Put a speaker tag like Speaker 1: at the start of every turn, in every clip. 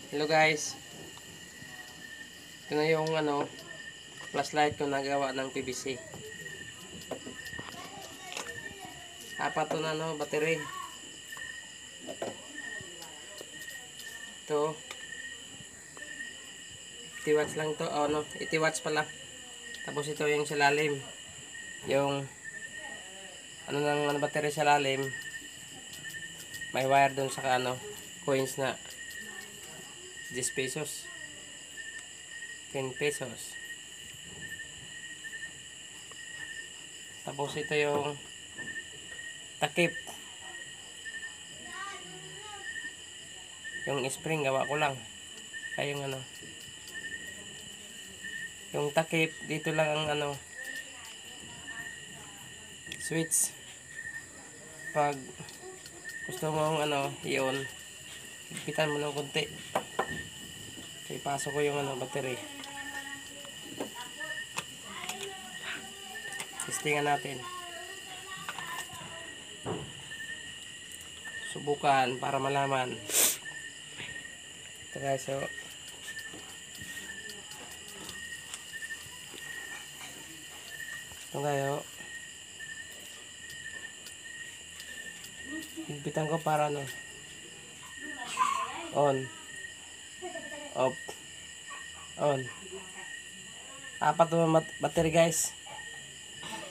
Speaker 1: Hello guys. Ito na yung flashlight ko nagawa ng PVC. Apat to na battery. Ito 80 watts lang to. 80 watts pala. Tapos ito yung sa lalim. Yung ng battery sa lalim. May wire dun sa coins na 10 pesos. 10 pesos. Tapos ito yung takip. Yung spring gawa ko lang. Kaya yung takip dito lang ang switch. Pag gusto mong i-on, higpitan mo ng konti. So, ipasok ko yung battery. Testingan natin. Subukan para malaman. Ito guys, so ito kayo. Higpitan ko para on, off, on. Apat na battery guys.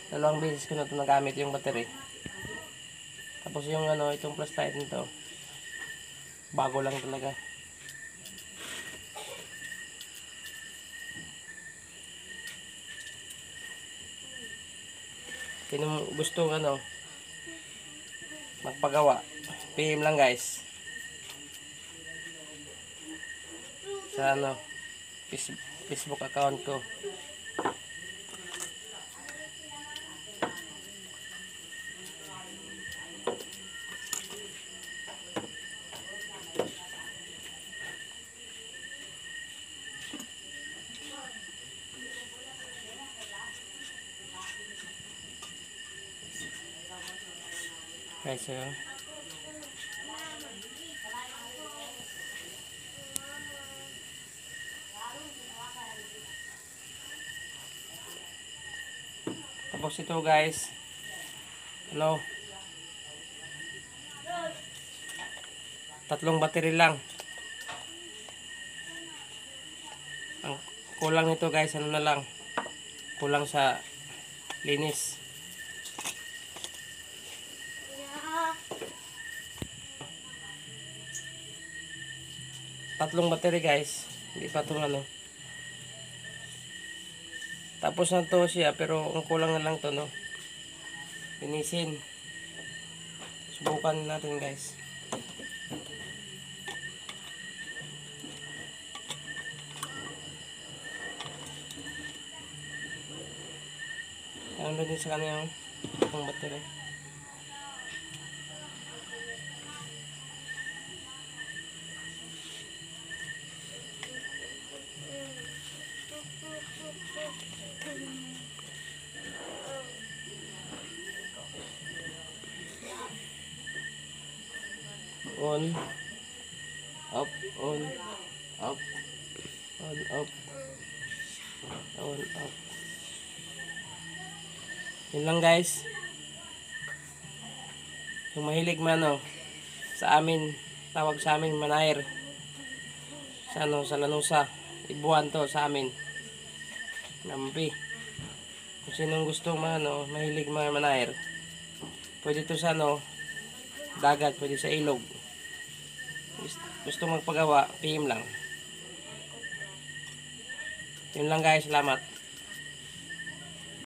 Speaker 1: Dalawang beses ko na ito nagamit yung battery. Tapos yung itong flashlight nito, bago lang talaga. Kung gusto magpagawa, PM lang guys sa Facebook account ko. Guys, so tapos ito guys, tatlong battery lang ang kulang nito guys. Na lang kulang sa linis. Tatlong battery guys, hindi pa itong tapos na to siya, pero ang kulang na lang to linisin. Subukan natin guys. Ano din sa kanya yung battery. On, up, on, up, on, up, on, up. Yun lang guys. Yung mahilig sa amin, tawag sa amin manair. Sa sa Lanusa, ibuan to sa amin. Nampi. Kung sinong gusto mahilig mga manair, pwede to sa dagat, pwede sa ilog. Gusto magpagawa, PM lang. Yun lang guys, salamat.